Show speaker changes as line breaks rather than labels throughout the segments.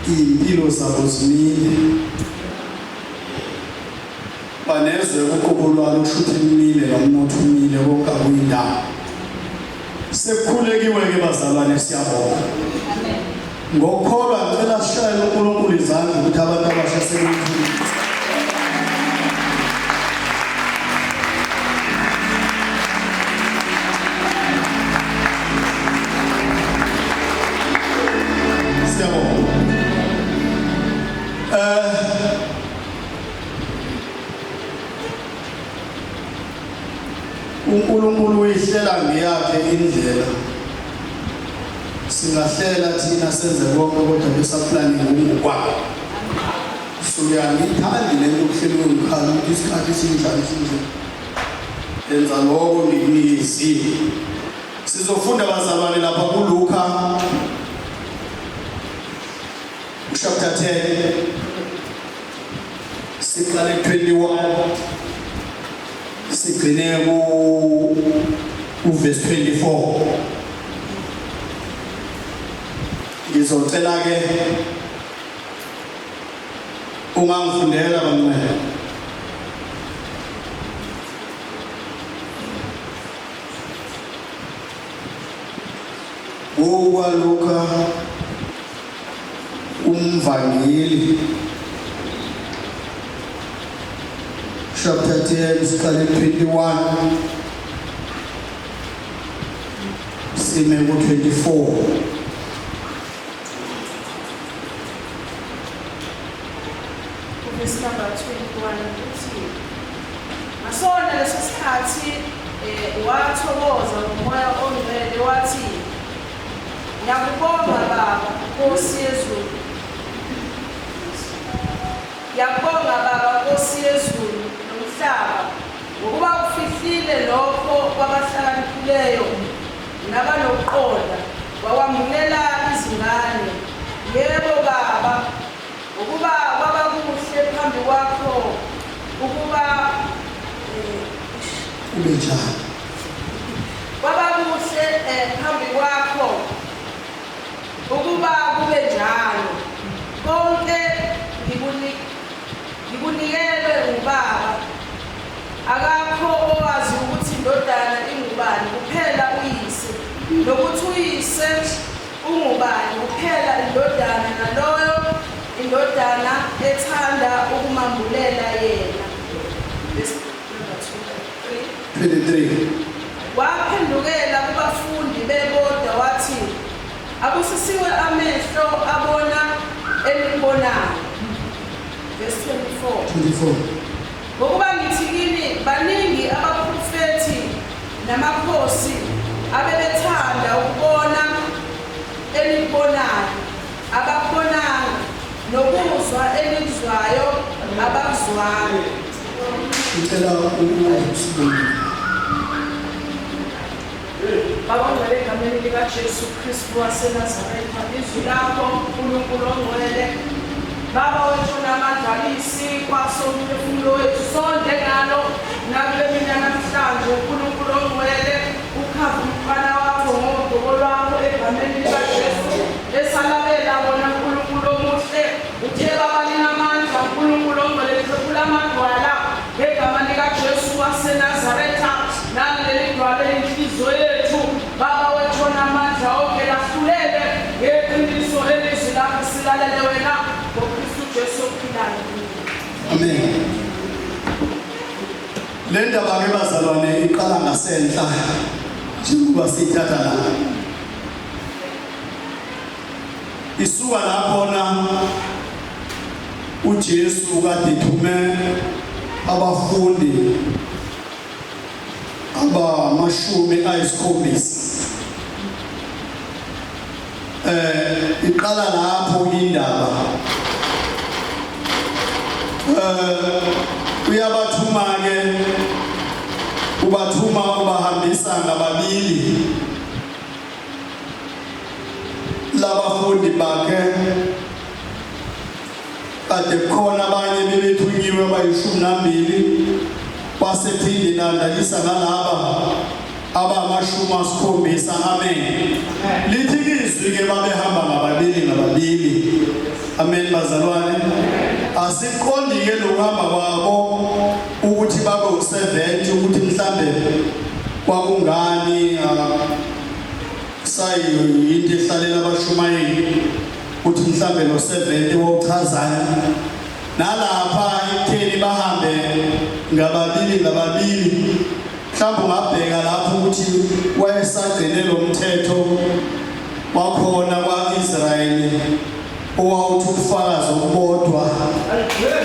impilo zabo zimile banezwe ukuqobolwa lushuthi imile nomnotho umile konke akuyindawo sekukhulekiwe ke bazalwane siyabonga amen ngokholwa ngicela sishayele uNkulunkulu izandla ukuthi abantu abasha sebemthulile uNkulunkulu uyihlela ngeyakhe indlela singahlela thina senze konke kodwa besaplani ngokwakhe suyangithandi lento kuhlelwe ngikhala ukuthi isikhathi sinjani sinje enza lokho ngikunikizile sizofunda bazalwane lapha kuLuka chapter 10 siqale 21 sigcine ku verse 24 ngizocela ke ungangifundela bamncane Luka umvangeli chapter 10 siqale 21 sime ku 24
verse number 21 uthi asona leso sikhathi wathokoza ngomoya ongcwele wathi ngiyakubonga Baba Nkosi yezulu ngiyabonga Baba Nkosi yezulu nomhlaba ngokuba ufihlile lokho kwabahlakaniphileyo nabanokuqonda wawamulela izingane yebo Baba ukuba kwaba kuhle phambi kwakho ukuba
ubejana
kwaba kuhle phambi kwakho ukuba kube njalo konke ngikunikelwe nguBaba akakho owazi ukuthi indodana ingubani kuphela uyise nokuthi uyise ungubani kuphela indodana naloyo indodana ethanda ukumambulela yena
23
waphendukela kubafundi bebodwa wathi abusisiwe amehlo abona elibonayo verse 24 ngokuba ngithi kini baningi abaprofethi namakhosi abebethanda ukubona elibonayo abakubonanga nokuzwa elizwayo abakuzwayo
ngicela ukusibona
Baba ngale egameni likaJesu Kristu waseNazaretha izwi lakho uNkulunkulu ongcwele Baba wethu namandlalisi kwasomphefumulo wethu sonke ngalo nakule mina namhlanje uNkulunkulu ongcwele ukhava umfana wakho ngodumo lwakho egameni likaJesu esalabela wona uNkulunkulu omuhle uthe Baba linamandla uNkulunkulu ongcwele liphefula amadwala egama likaJesu waseNazaretha naleli dwala inhliziyo yethu Baba wethu namandla onke lahlulele ngeqiniso elizwi lakho silalele wena ngoKristu Jesu ophilayo
amen le ndaba ke bazalwane iqala ngasenhla njengoba sithatha la isuka laphona uJesu kade thume abafundi abamashumi ayisikhombisa iqala lapho indaba uyabathuma ke ubathuma ubahambisa ngababili labafundi bakhe kade khona abanye bebethunyiwe abayishumi wasephinde landalisa nalaba abamashumi asikhombisa amen lithi izwi ke babehamba ngababili Amen bazalwane. Asiqondike lokuhamba kwabo ukuthi babe u70 ukuthi mhlambe kwakungani sayi into ehlalela abashumayeli ukuthi mhlambe lo70 wochazana nalapha ekutheni bahambe ngababili mhlawumbe ungabheka lapho ukuthi wayesagcine lo mthetho wakhona kwa-Israyeli owawuthi ubufakazi obodwa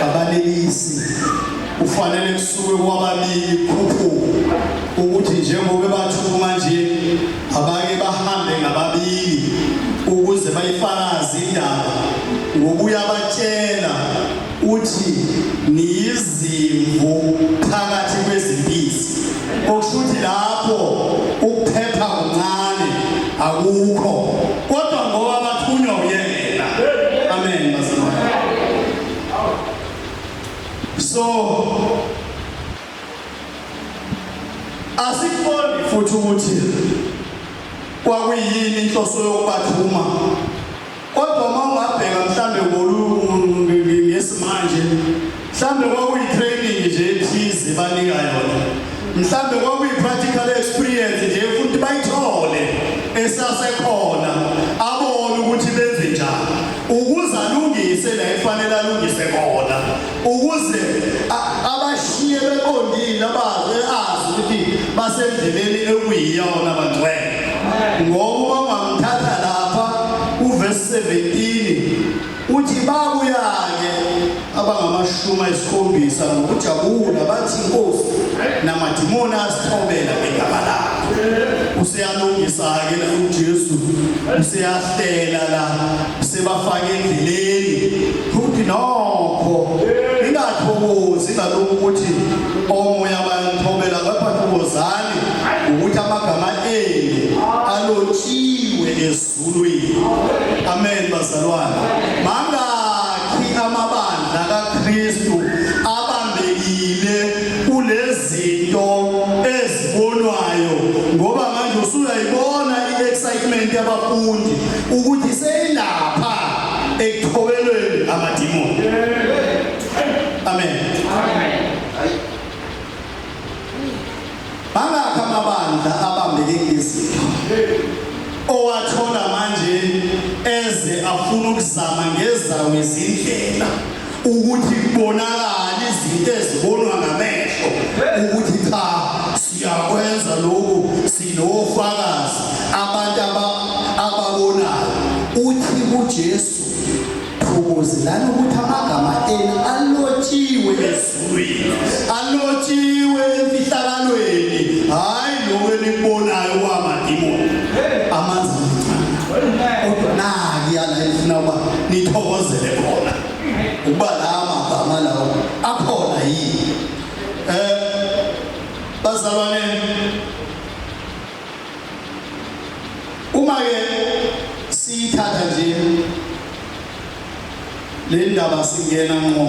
abalelisi ufanele kusuke kwababili khuphu ukuthi njengoba bathuma nje abake bahambe ngababili ukuze bayifakaze indaba ngokuya batshela uthi niyizimvu phakathi kwezimpisi okushuthi lapho ukuphepha kuncane akukho kodwa ngoba bathunywa uyena. Amen bazalwane. So asiqondi futhi ukuthi kwakuyini inhloso yokubathuma kodwa uma ungabheka mhlambe ngesimanje mhlambe kwakuyi-training nje ethize banika yona mhlambe kwakuyi-practical experience nje futhi bayithole esasekhona abone ukuthi benze njani ukuze alungise la efanele alungise khona ukuze abashiye beqondile azi ukuthi basendleleni ekuyiyona bantwene ngoba ungamthatha lapha uverse 17 uthi babuya-ke abangama-70 ngokujabula bathi inkosi namadimoni asithobela ngegama lakho. Useyalungisa-ke la uJesu useyahlela la sebafake endleleni futhi nokho ingathokozi ngalokhu ukuthi omoya bayanithobela kepha thokozani ukuthi amagama enu alotshiwe ezulwini. Amen bazalwane. Mangakhi amabandla kaKristu abambekile kulezinto ezibonwayo ngoba manje usuyayibona i-excitement yabafundi ukuthi seyilapha ekuthobelweni amadimoni. Amen. Mangakhi amabandla abambeke ngezinto owathola manje eze afuna ukuzama ngezawo izindlela ukuthi kubonakala izinto ezibonwa ngamehlo ukuthi cha siyakwenza lokhu sinofakazi abantu ababonayo uthi kuJesu thokozelani ukuthi amagama enu alotshiwe ezulwini alotshiwe emfihlakalweni hayi lokho elikubonayo kwamadimoni amanzi kodwa naki yala ifuna uba nithokozele khona ukuba la magama lawo akhona yini. Bazalwane uma-ke siyithatha nje le ndaba singena ngqo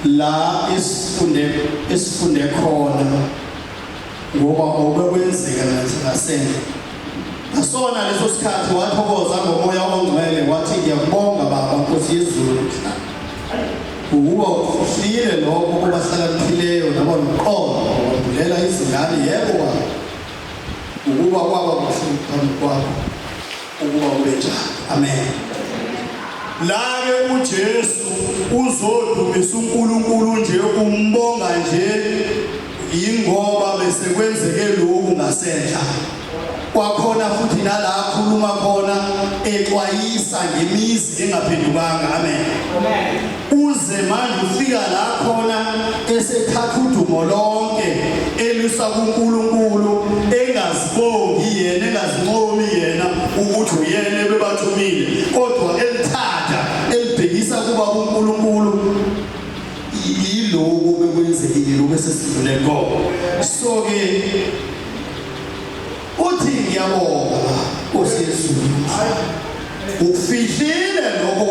la esifunde khona ngoba okwekwenzeka ngasenze asona leso sikhathi wathokoza ngomoya ongcwele wathi ngiyakubonga baba Nkosi yezulu ukuba uhlile lokho kubahlakaniphile nabo noqobo wabulela izingane yebo ukuba kwaba kuhle phambi kwakho ukuba ube njani. Amen. La-ke uJesu uzodumisa uNkulunkulu nje umbonga nje ingoba besekwenzeke lokhu ngasendla kwakhona futhi nala akhuluma khona exwayisa ngemizi engaphendukanga. Amen. Uze manje ufika la khona esethatha udumo lonke elisa kuNkulunkulu engazibongi yena engazincomi yena ukuthi uyena ebebathumile kodwa elithatha elibhekisa kuba kuNkulunkulu yiloko bekwenzekile lokho esesidlule ngoko. So-ke uthi ngiyabonga Nkosi Yesu ufihlile lokho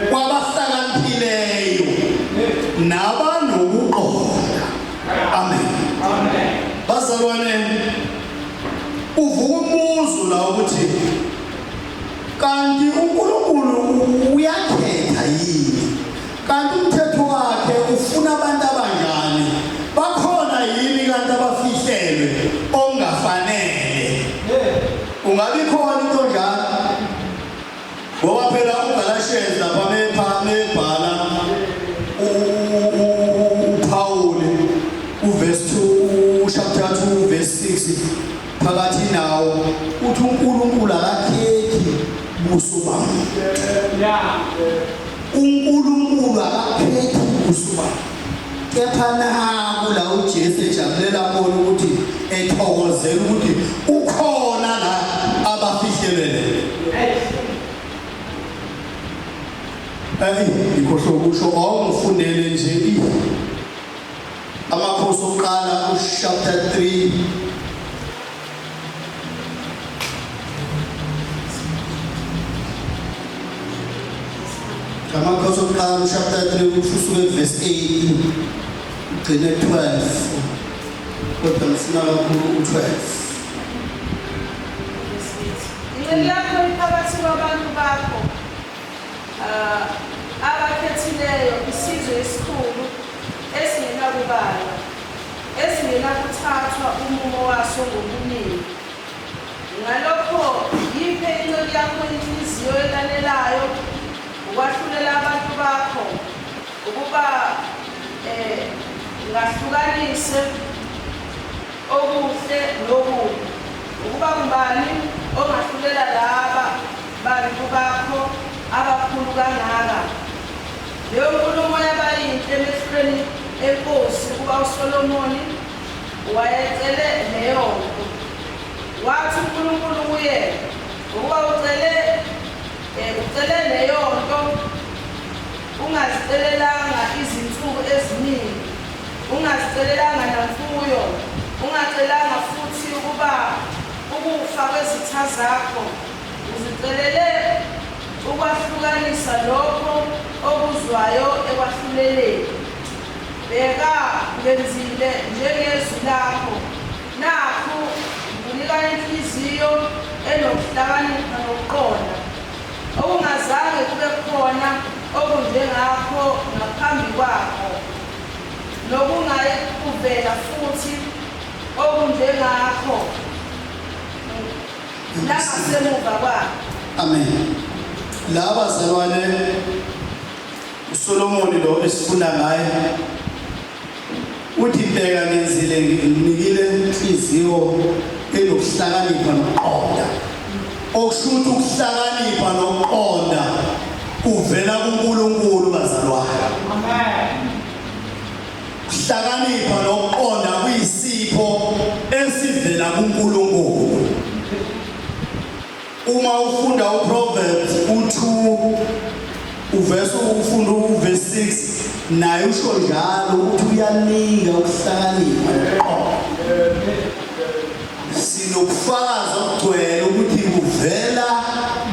kwabahlakaniphileyo nabanokuqonda. Amen. Bazalwane uvuka umuzo la ukuthi kanti uNkulunkulu uyakhetha yini, kanti umthetho wakhe ufuna abantu abanjani, bakhona yini kanti abafihlelwe ongafanele. Ungabi khona into njalo ngoba phela uGalatians lapha mebhala uPaul uverse 2 chapter 2 verse 6 phakathi nawo uthi uNkulunkulu akakhethi buso bami. uNkulunkulu akakhethi buso bami, kepha naku la uJesu ejabulela khona ukuthi ethokozela ukuthi ukhona la abafihlelele. Ikhohlo kusho awungifundele nje amakhosi oqala chapter 3 amakhosi oqala chapter 3 kusuka verse 8 ugcine 12 kodwa ngifuna kakhulu u12.
Ingceli yakho iphakathi kwabantu bakho abakhethileyo, isizwe esikhulu esingenakubala, esingenakuthathwa umumo waso ngobuningi. Ngalokho yiphe ingceli yakho inhliziyo elalelayo ukwahlulela abantu bakho ukuba ngahlukanise okuhle nokubi, ukuba ngubani ongahlulela laba bantu bakho abakhulu kangaka. Leyo nkulumo yabayinhle emehlweni enkosi ukuba uSolomoni wayecele leyo nto. Wathi uNkulunkulu kuye ukuba ucele leyo nto ungazicelelanga izinsuku eziningi, ungazicelelanga namfuyo, ungacelanga futhi ukuba ukufa kwezitha zakho, uzicelele ukwahlukanisa lokho okuzwayo ekwahluleleni. Bheka ngenzile njengezwi lakho, nakhu nginika inhliziyo enokuhlakanipha nokuqonda, okungazange kube khona okunjengakho ngaphambi kwakho, nokungaye kuvela futhi okunjengakho nangasemuva kwakho.
Amen. Laba zalwane uSolomoni lo esifunda ngaye uthi bheka ngenzile nginikile inhliziyo enokuhlakanipha nokuqonda. Okushuthi ukuhlakanipha nokuqonda kuvela kuNkulunkulu bazalwane. Amen. Ukuhlakanipha nokuqonda kuyisipho esivela kuNkulunkulu. Uma ufunda uProverbs 2 ufunda uverse 6 naye usho njalo ukuthi uyanika ukuhlakanipha. Sinokufakaza okugcwele ukuthi kuvela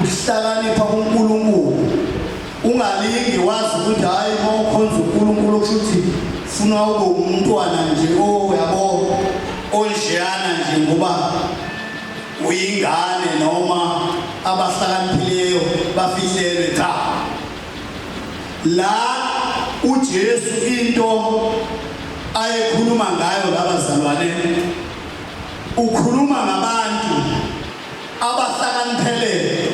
ukuhlakanipha kuNkulunkulu. Ungalingi wazi ukuthi hayi mawukhonza uNkulunkulu kushuthi funa ube umntwana nje yabo onjeyana nje ngoba uyingane noma abahlakaniphileyo bafihlelwe cha. La uJesu into ayekhuluma ngayo labazalwane ukhuluma ngabantu abahlakaniphelele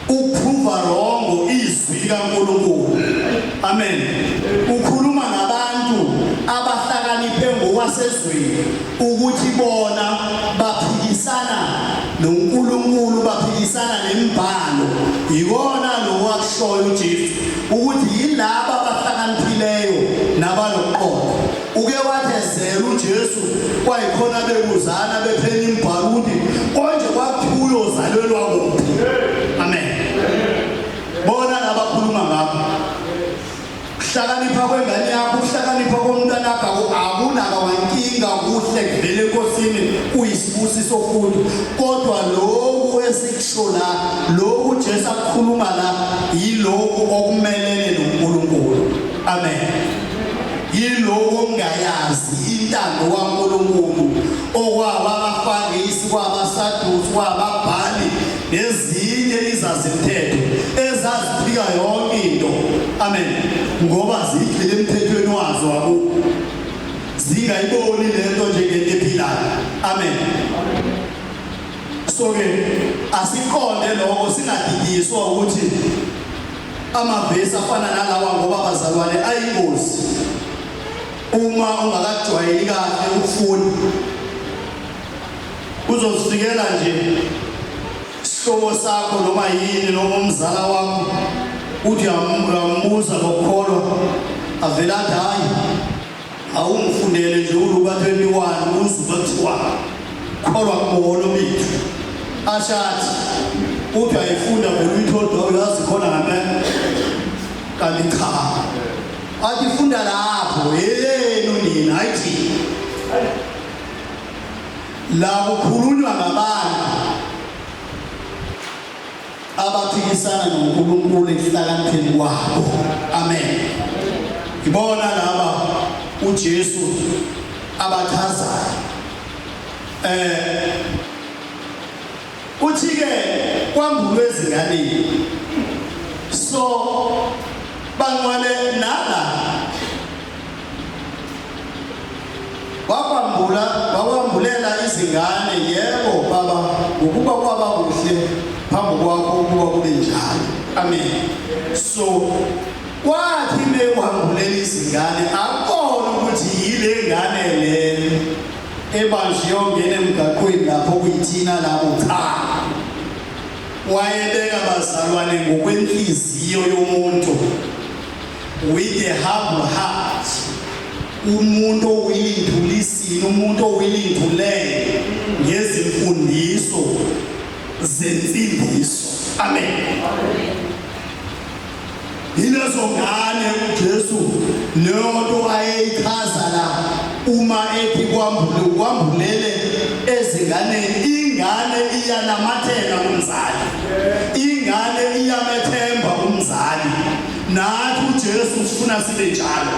ukuprova wrong izwi likaNkulunkulu. Amen. Ukhuluma ngabantu abahlakaniphe ngokwasezweni ukuthi bona baphikisana noNkulunkulu, baphikisana nemibhalo. Yikona lokwakushoyo uJesu ukuthi yilabo abahlakaniphileyo nabaloqondo. Uke wathezela uJesu kwayikhona bekuzana bephela imibhalo ukuthi konje kwakuthiwa uzalelwa kuphi. Amen. Bona labakhuluma ngakho ukuhlakanipha kwengane yakho, ukuhlakanipha komntwana wakho akunaka wankinga kuhle kuvele enkosini kuyisibusiso futhi. Kodwa lokhu esikusho la, lokhu uJesu akukhuluma la, yilokhu okumelene noNkulunkulu. Amen. Yilokhu ongayazi intando kaNkulunkulu, okwaba abaFarisi, kwabaSadusi, kwababhali nezinye ezinye izazimthetho ezaziphika yonke into, amen, ngoba zigxile emthethweni wazo wabo, zingayiboni lento njengento ephilayo, amen. So ke asiqonde lokho, singadidiswa ukuthi amavesi afana nalawa ngoba bazalwane ayingozi uma ungakajwayeli kahle ukufunda. Uzozifikela nje isihlobo sakho noma yini noma umzala wakho uthi uyambuza ngokukholwa, avela athi hayi awungifundele nje uLuka 21 uzuba kuthiwa kholwa kubona bethu ashathi uthi ayifunda ngoluyithodwa uyazi khona ngempela, kanti cha athi funda lapho yenu nina ayithi la kukhulunywa ngabantu abaphikisana noNkulunkulu esihlakanipheni kwabo, amen. Ibona laba uJesu abachazayo. Uthi ke kwambulwe ezinganeni, so banqwale nala wakwambulela izingane, yebo baba, ukuba kwaba kuhle phambi kwakho ukuba kube njalo, amen. So wathi mekwambulela izingane akubona ukuthi yile ngane le ebanjiwe ongena emgaqweni lapho kuyithina labo, cha, wayebeka bazalwane ngokwenhliziyo yomuntu, with a humble heart, umuntu willing to listen, umuntu willing to learn ngezimfundiso zensindiso, amen. Yilezo ngane uJesu lento ayeyichaza la uma ethi kwambulele ezinganeni. Ingane iyanamathela kumzali, ingane iyamethemba kumzali. Nathi uJesu ufuna sibe njalo,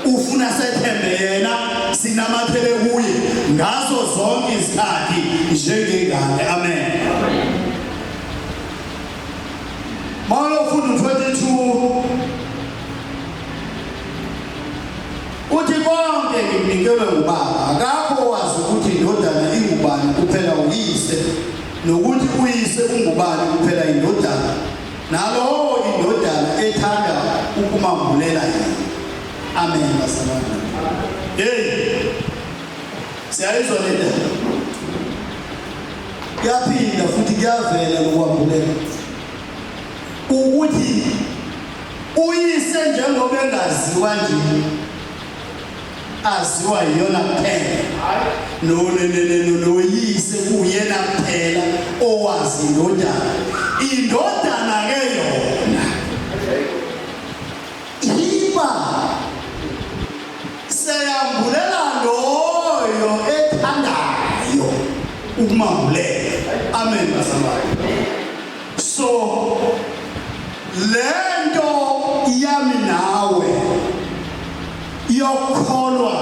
ufuna sethembe yena, sinamathele kuye ngazo zonke izikhathi njengengane, amen. Mawula ufunda 22 uthi konke ngikunikelwe ngubaba, akakho wazi ukuthi indodana ingubani kuphela uyise, nokuthi uyise ungubani kuphela indodana, nalowo indodana ethanda ukumambulela yena, amen. Bazalwane, hey, siyayizwa le nto, kuyaphinda futhi kuyavela lokwambulela ukuthi uyise njengoba engaziwa nje aziwa yona kuphela, noyise kuyena kuphela owazi indodana. Indodana ke yona iba seyambulela loyo ethandayo ukumambulela, amen. Bazalwane, so lento yami nawe yokholwa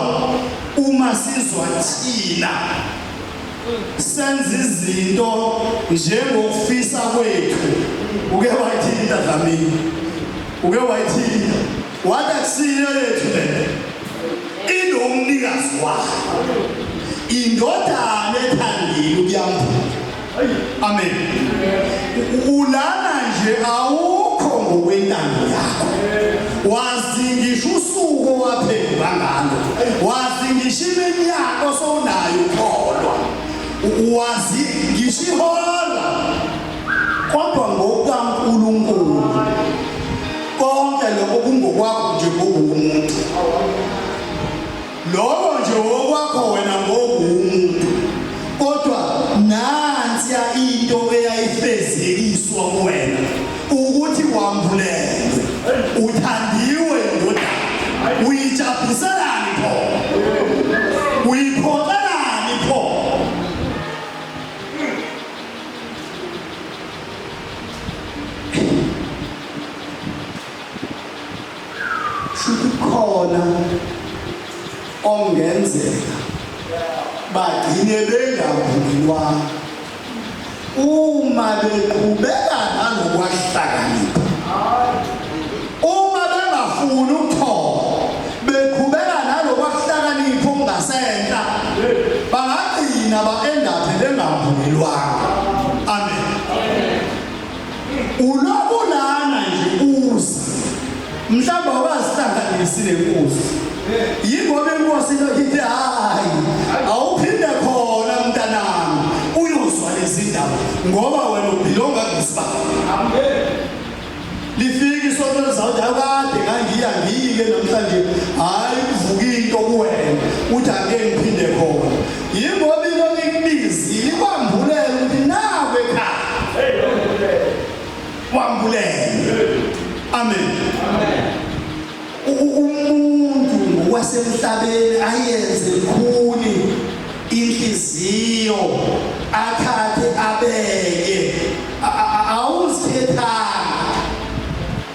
uma sizwa thina senza izinto njengokufisa kwethu. Uke wayithinta Dlamini, uke wayithinta wathi akusiyo yethu le, inomnikazi wayo, indodana ethandile ukuyambulela, amen. Ulana nje awukho ngokwentando yakho, wazingisha usuku waphendula ngalo, wazingisha iminyaka sowunayo ukholwa, wazingisha ihola, kodwa ngokukaNkulunkulu konke lokho kungokwakho nje ngokumuntu, lokho nje okwakho wena ngokumuntu, kodwa nansiya into eyayifezekiswa kuwena ukuthi wambulelwe, uthandiwe indodana. Uyijabuliselani pho? Uyiphoxelani pho? Shuthi khona ongenzeka bagcine bengavumelwanga uma beqhubeka nalokwahlakanipha, uma bengafuni ukuthoba beqhubeka nalokwahlakanipha okungasenhla, bangagcina baendaphe bengavunyelwanga. Amen. Ulobulana nje uza mhlawumbe awazihlanganisi lenkosi, yingoba inkosi ithi hayi awuphinde khona mntanami uyozwa lezi ndaba ngoba wena ubhilonga ngesibani. Amen. Lifike isonto lezawuthi akade ngiyike namhlanje hayi kuvuka into kuwena uthi ake ngiphinde khona, yingoba into ikubizile ikwambulele ukuthi nawe ekhaya wambulele. Amen. Umuntu ngokwasemhlabeni ayenze khuni inhliziyo athathe abeke,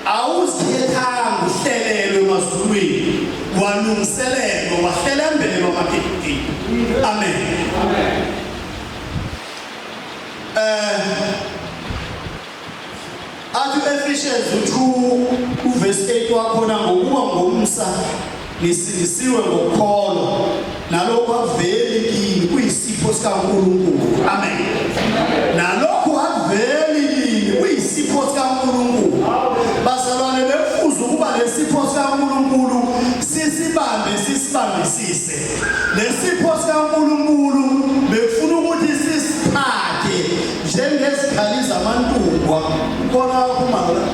awuzikhethanga uhlelelwe emazulwini, walungiselelwa wahlelembelwa amaketini. Amen. Athi Ephesians 2 verse 8 wakhona ngokuba ngomsa nisindisiwe ngokukholwa nalokho akuveli kini kuyisipho sikaNkulunkulu. Amen. Nalokho akuveli kini kuyisipho sikaNkulunkulu. Bazalwane bekufuze ukuba lesipho sikaNkulunkulu sisibambisise. Lesipho sikaNkulunkulu bekufuna ukuthi sisiphathe njengezikhali zamantungwa. Ukona kumala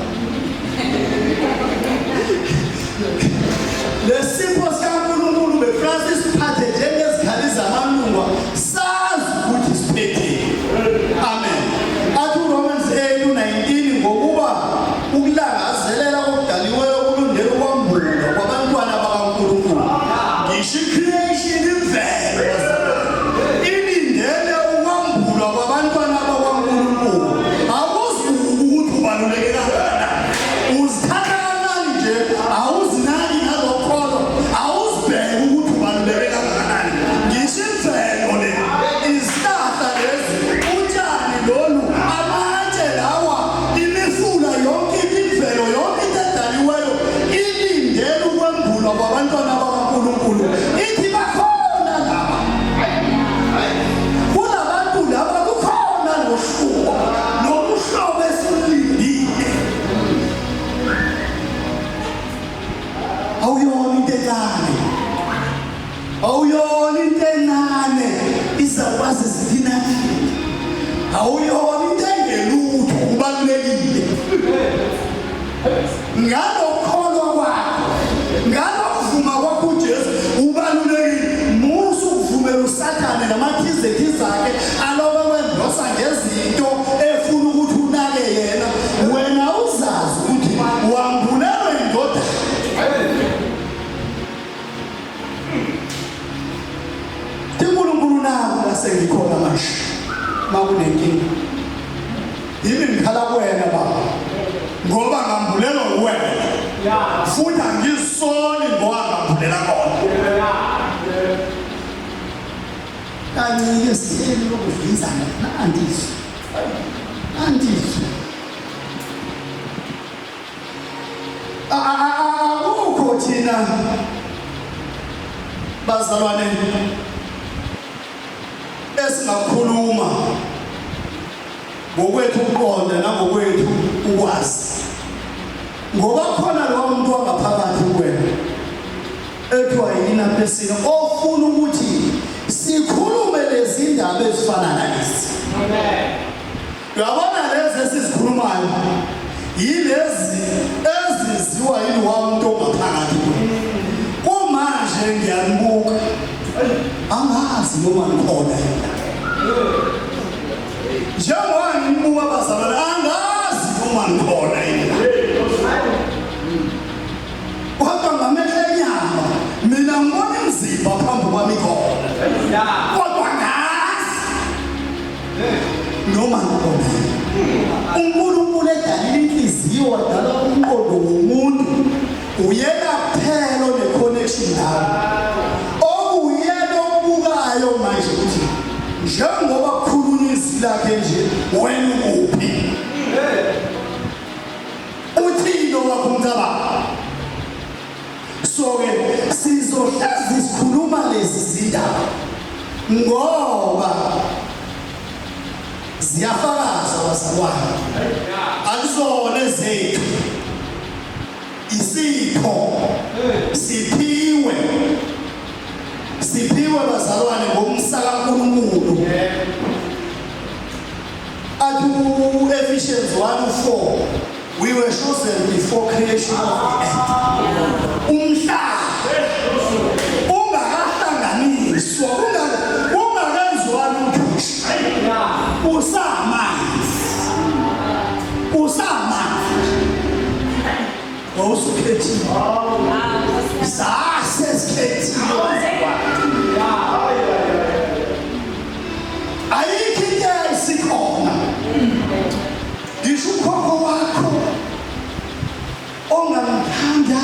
lesipho sikaNkulunkulu bekufuna sisiphathe njengezikhali zamantungwa, sazi ukuthi siphethe. Amen. Athi Romans 8:19 ngokuba ukulangazelela okudaliweyo kulungele ukwambulwa kwabantwana bakaNkulunkulu. Ngisho creation imvelo ilindele ukwambulwa kwabantwana bakaNkulunkulu. Awuzukuthi ukuthi ubaluleke kangakanani, uzithatha kanjani nje, awuzinaki ngalokholo, awuzibheke ukuthi ubaluleke kangakanani. Ngisho imvelo le, izihlahla lezi, utshani lolu, amatshe lawa, imifula yonke imvelo yonke into edaliweyo ilindele ukwambulwa kwabantwana bakaNkulunkulu. Ithi bakhona laba, kulabantu laba kukhona nohluko nobuhlobo esilindile. Awuyona into encane, awuyona into encane izakwazi zithina, awuyona into engelutho kubalulekile. Ngalokholwa kwakho, ngalokuvuma kwakho uJesu ubalulekile. Musu ukuvumela uSathane namathizethize akhe aloba wendosa ngezinto efuna ukuthi unake yena, wena uzazi ukuthi wambulelwe indoda. uNkulunkulu naku lasengikhona manje makunenkinga, yimi ngikhala kuwena baba ngoba ngambulelwa uwena, futhi angizisoli ngoba ngambulela kona. Kancike siyeni lokuvizana nandizwe akukho thina bazalwane esingakhuluma ngokwethu ukuqonda nangokwethu ukwazi, ngoba khona lo muntu wangaphakathi kuwena ethiwa yina pesina ofuna ukuthi sikhulume lezi ndaba ezifana nalezi. Amen. Uyabona lezi esizikhulumayo yilezi eziziwa yini wamuntu ongaphakathi kuwena. Kumanje ngiyanibuka angazi noma ngikhona yena, njengoba ngibuka abazalwane angazi noma ngikhona yena, kodwa ngamehlo enyama mina ngibona imizimba phambi kwami khona, kodwa ngazi noma ngikhona yena. uNkulunkulu edalile inhliziyo wadala umqondo womuntu, uyena kuphela one-connection nawe, okuyena obukayo manje ukuthi njengoba kukhulunywa ilist lakhe nje wena ukuphi uthini wakho umcabango. So ke sizohlezi sikhuluma lezi zindaba ngoba ziyafakaza bazalwane, akuzona zethu, isipho siphiwe bazalwane ngomsa kaNkulunkulu. Athi Ephesians 1:4, we were chosen before creation of the earth. Umhlaba ungakahlanganiswa, ungakenziwa lutho, usamanzi wawusukhethiwe, sasesikhethiwe. Ayikho into esikhona, ngisho ukhokho wakho ongamthanda,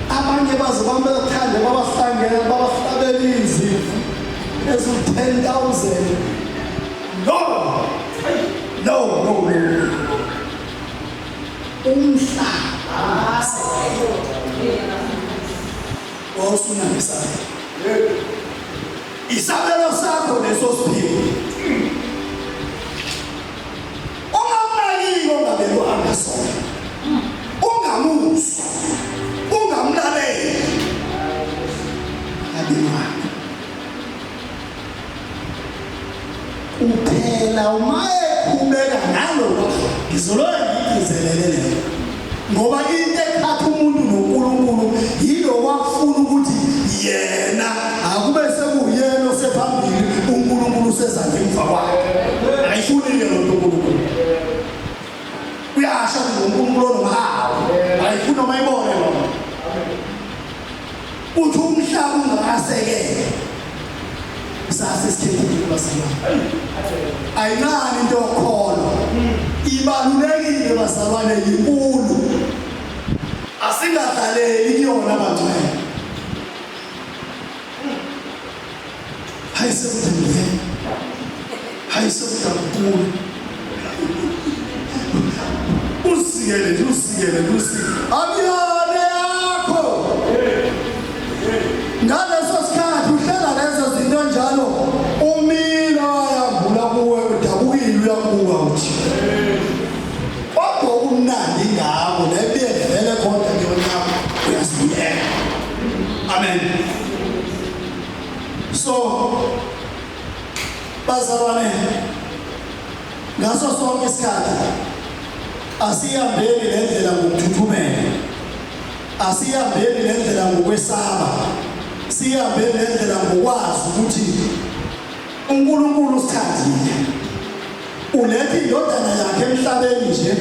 abanye baze bamthande babahlangene babahlabela izimvu eziwu-10,000. No. Umhlaba wawusunamisana, isabelo sakho leso siphiwo ungamnakile, ongabelwanga sona, ungamuzwa, ungamlaleli, abelwanga uphela uma ekhubeka nalokho ngizoloya ngiyinzelelele, ngoba into ekhatha umuntu noNkulunkulu yilo wafuna ukuthi yena akube sekuyena osephambili, uNkulunkulu useza ngemva kwakhe. Ayifuni lento uNkulunkulu uyasho ngoNkulunkulu nomhawu, ayifuni noma ibone noma uthi umhlaba ungakasekele sasesikhethile bazalwane. Ayincane into yokholo, ibalulekile bazalwane, yinkulu, asingadlaleli kuyona kancane. Hayisekuthi nje, hayisekuthi kakhulu, usikele abiyane yakho ngaleso sikhathi uhlela lezo zinto njalo, umila wayambula kuwe udabukile uyakuba uthi kodwa umnandi ngako nebiyevele khona ngiyonyama uyasibuyela. Amen. So bazalwane, ngaso sonke isikhathi asihambeni lendlela ngokuthuthumela, asihambeni lendlela ngokwesaba, sihambeni lendlela ngokwazi ukuthi uNkulunkulu usithandile, uletha indodana yakhe emhlabeni nje.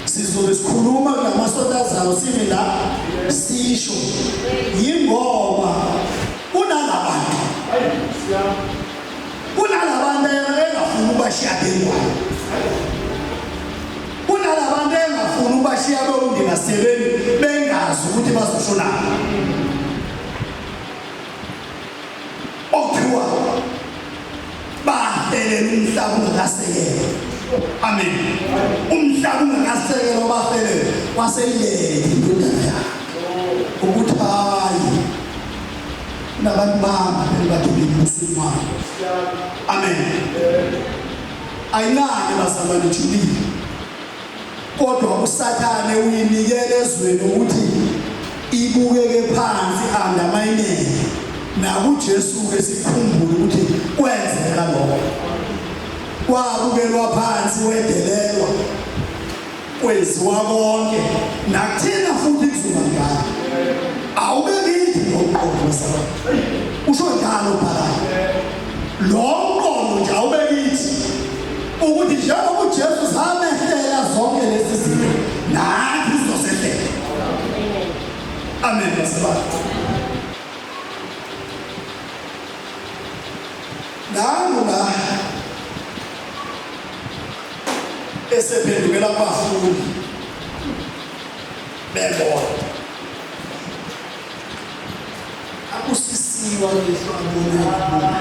Sizobe sikhuluma ngamasonto azayo sibe la sisho yingoba kunalabantu engafuni ubashiya bengwayo, kunalabantu engafuni ubashiya bewundingasebeni bengazi ukuthi bazoshonaphi. Okuthiwa bafelele umhlaba ungakasekele. Amen. Umhlaba ungakasekele wabafelele waseyiletha indodana yakhe ukuthi hayi nabantu bami bengatholi umbuso wami. Amen. Ayinani bazalwane julile, kodwa uSathane uyinikele ezweni ukuthi ibukeke phansi undermine, nakuJesu ke sikhumbule ukuthi kwenzeka lokho, kwabukelwa phansi, wedelelwa, kwenziwa konke, nakuthina futhi kuzoba njalo. Awubekithi ngomqondo wasabani, usho njalo phakathi lo mqondo nje awubekithi ukuthi njengoba uJesu zamehlela zonke lezi zinto nathi sizosehlela. Amen wasabani. Nangu la esephendukela kubafundi bebona akusisiwa lehlwa bona